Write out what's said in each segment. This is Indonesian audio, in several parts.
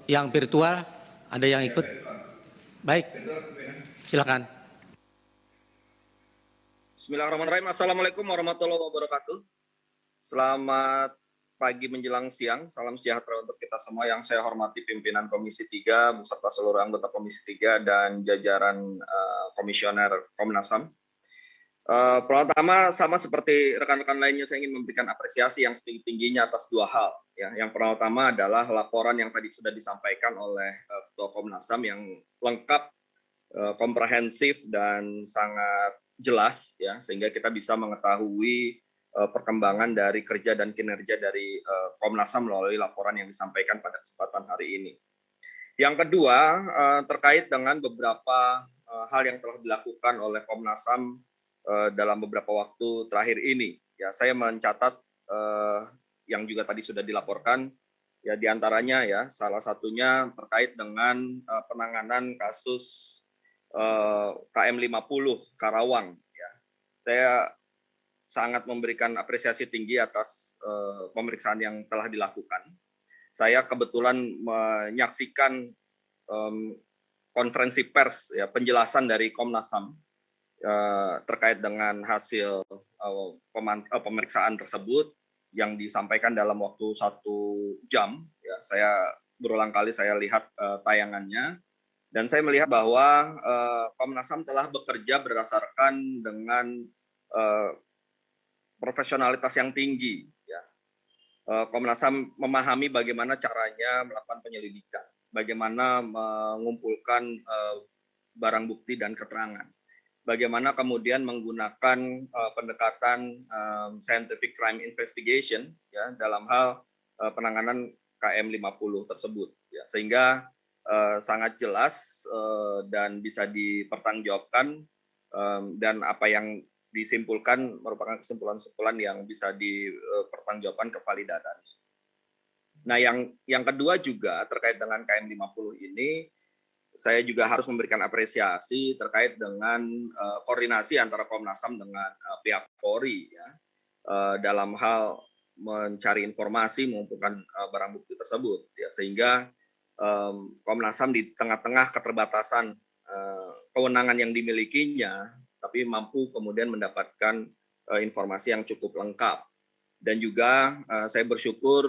yang virtual ada yang ikut? Baik, silakan. Bismillahirrahmanirrahim. Assalamualaikum warahmatullahi wabarakatuh. Selamat pagi menjelang siang. Salam sejahtera untuk kita semua yang saya hormati pimpinan Komisi 3 beserta seluruh anggota Komisi 3 dan jajaran komisioner Komnas HAM. Pertama, sama seperti rekan-rekan lainnya, saya ingin memberikan apresiasi yang setinggi-tingginya atas dua hal. Ya. Yang pertama adalah laporan yang tadi sudah disampaikan oleh Ketua Komnas HAM yang lengkap, komprehensif, dan sangat jelas, ya, sehingga kita bisa mengetahui perkembangan dari kerja dan kinerja dari Komnas HAM melalui laporan yang disampaikan pada kesempatan hari ini. Yang kedua, terkait dengan beberapa hal yang telah dilakukan oleh Komnas HAM dalam beberapa waktu terakhir ini. Ya, saya mencatat yang juga tadi sudah dilaporkan, ya, diantaranya ya salah satunya terkait dengan penanganan kasus KM 50 Karawang. Ya. Saya sangat memberikan apresiasi tinggi atas pemeriksaan yang telah dilakukan. Saya kebetulan menyaksikan konferensi pers, ya, penjelasan dari Komnas HAM terkait dengan hasil pemeriksaan tersebut yang disampaikan dalam waktu 1 jam. Ya, saya berulang kali saya lihat tayangannya, dan saya melihat bahwa Komnas HAM telah bekerja berdasarkan dengan profesionalitas yang tinggi. Ya. Komnas HAM memahami bagaimana caranya melakukan penyelidikan, bagaimana mengumpulkan barang bukti dan keterangan, bagaimana kemudian menggunakan pendekatan scientific crime investigation, ya, dalam hal penanganan KM 50 tersebut, ya, sehingga sangat jelas dan bisa dipertanggungjawabkan, dan apa yang disimpulkan merupakan kesimpulan-kesimpulan yang bisa dipertanggungjawabkan kevalidatannya. Nah, yang kedua juga terkait dengan KM 50 ini, saya juga harus memberikan apresiasi terkait dengan koordinasi antara Komnas HAM dengan pihak Polri, ya, dalam hal mencari informasi, mengumpulkan barang bukti tersebut, ya, sehingga Komnas HAM di tengah-tengah keterbatasan kewenangan yang dimilikinya, tapi mampu kemudian mendapatkan informasi yang cukup lengkap. Dan juga saya bersyukur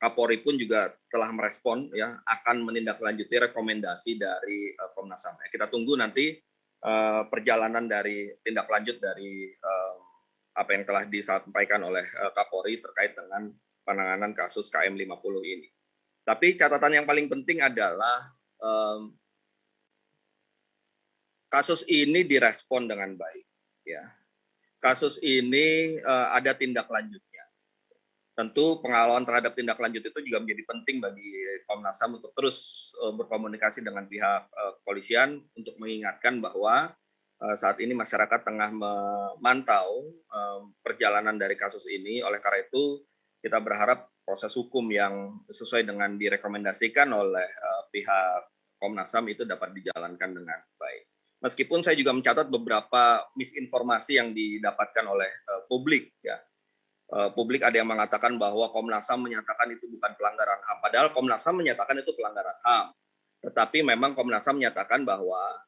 Kapolri pun juga telah merespon, ya, akan menindaklanjuti rekomendasi dari Komnas HAM. Kita tunggu nanti perjalanan dari tindak lanjut dari apa yang telah disampaikan oleh Kapolri terkait dengan penanganan kasus KM 50 ini. Tapi catatan yang paling penting adalah kasus ini direspon dengan baik. Ya. Kasus ini ada tindak lanjutnya. Tentu pengawal terhadap tindak lanjut itu juga menjadi penting bagi Komnas HAM untuk terus berkomunikasi dengan pihak kepolisian untuk mengingatkan bahwa saat ini masyarakat tengah memantau perjalanan dari kasus ini. Oleh karena itu, kita berharap proses hukum yang sesuai dengan direkomendasikan oleh pihak Komnas HAM itu dapat dijalankan dengan baik. Meskipun saya juga mencatat beberapa misinformasi yang didapatkan oleh publik, ya. Publik ada yang mengatakan bahwa Komnas HAM menyatakan itu bukan pelanggaran HAM. Padahal Komnas HAM menyatakan itu pelanggaran HAM. Tetapi memang Komnas HAM menyatakan bahwa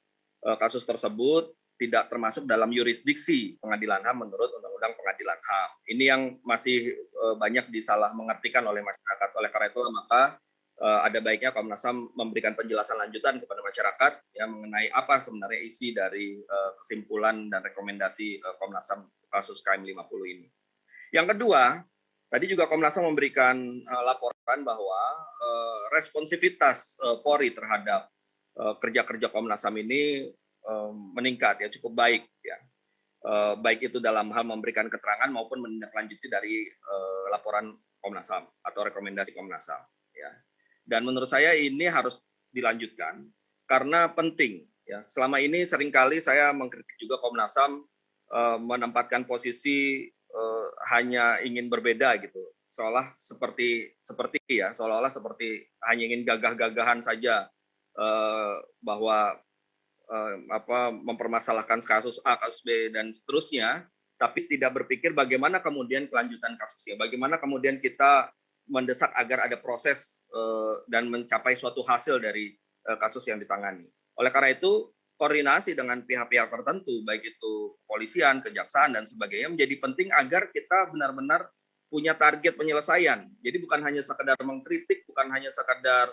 kasus tersebut tidak termasuk dalam yurisdiksi pengadilan HAM menurut Undang-Undang Pengadilan HAM. Ini yang masih banyak disalah mengertikan oleh masyarakat. Oleh karena itu, maka ada baiknya Komnas HAM memberikan penjelasan lanjutan kepada masyarakat, ya, mengenai apa sebenarnya isi dari kesimpulan dan rekomendasi Komnas HAM kasus KM 50 ini. Yang kedua, tadi juga Komnas HAM memberikan laporan bahwa responsivitas Polri terhadap kerja-kerja Komnas HAM ini meningkat, ya, cukup baik, ya. Baik itu dalam hal memberikan keterangan maupun menindaklanjuti dari laporan Komnas HAM atau rekomendasi Komnas HAM, ya. Dan menurut saya ini harus dilanjutkan karena penting, ya. Selama ini seringkali saya mengkritik juga Komnas HAM menempatkan posisi hanya ingin berbeda gitu, seolah seperti ya, seolah-olah seperti hanya ingin gagah-gagahan saja bahwa mempermasalahkan kasus A, kasus B dan seterusnya, tapi tidak berpikir bagaimana kemudian kelanjutan kasusnya, bagaimana kemudian kita mendesak agar ada proses dan mencapai suatu hasil dari kasus yang ditangani. Oleh karena itu, koordinasi dengan pihak-pihak tertentu, baik itu kepolisian, kejaksaan, dan sebagainya, menjadi penting agar kita benar-benar punya target penyelesaian. Jadi bukan hanya sekedar mengkritik, bukan hanya sekedar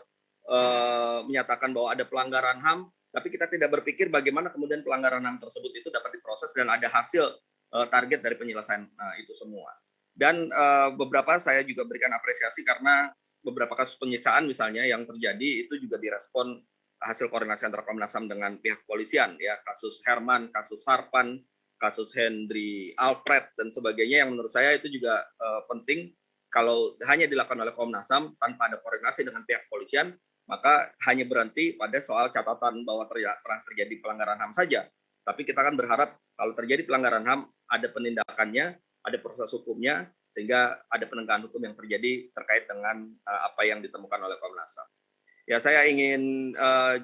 menyatakan bahwa ada pelanggaran HAM, tapi kita tidak berpikir bagaimana kemudian pelanggaran HAM tersebut itu dapat diproses dan ada hasil target dari penyelesaian itu semua. Dan beberapa saya juga berikan apresiasi karena beberapa kasus penyiksaan misalnya yang terjadi itu juga direspon hasil koordinasi antara Komnas HAM dengan pihak kepolisian, ya, kasus Herman, kasus Sarpan, kasus Hendri Alfred dan sebagainya, yang menurut saya itu juga penting. Kalau hanya dilakukan oleh Komnas HAM tanpa ada koordinasi dengan pihak kepolisian, maka hanya berhenti pada soal catatan bahwa pernah terjadi pelanggaran HAM saja. Tapi kita kan berharap kalau terjadi pelanggaran HAM ada penindakannya, ada proses hukumnya, sehingga ada penegakan hukum yang terjadi terkait dengan apa yang ditemukan oleh Komnas HAM. Ya, saya ingin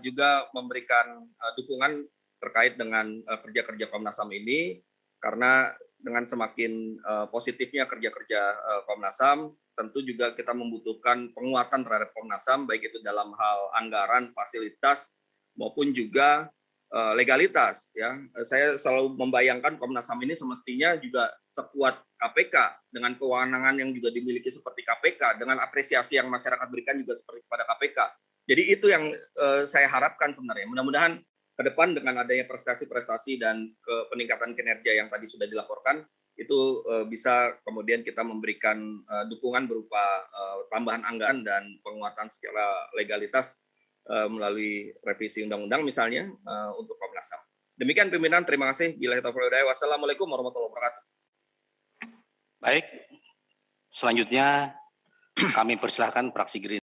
juga memberikan dukungan terkait dengan kerja-kerja Komnas HAM ini, karena dengan semakin positifnya kerja-kerja Komnas HAM, tentu juga kita membutuhkan penguatan terhadap Komnas HAM, baik itu dalam hal anggaran, fasilitas, maupun juga legalitas. Ya, saya selalu membayangkan Komnas HAM ini semestinya juga sekuat KPK, dengan kewenangan yang juga dimiliki seperti KPK, dengan apresiasi yang masyarakat berikan juga seperti kepada KPK. Jadi itu yang saya harapkan sebenarnya. Mudah-mudahan ke depan dengan adanya prestasi-prestasi dan peningkatan kinerja yang tadi sudah dilaporkan, itu bisa kemudian kita memberikan dukungan berupa tambahan anggaran dan penguatan secara legalitas melalui revisi undang-undang misalnya untuk Komnas HAM. Demikian pimpinan, terima kasih. Billahi taufiq wal hidayah. Wassalamualaikum warahmatullahi wabarakatuh. Baik, selanjutnya kami persilahkan fraksi Gerindra.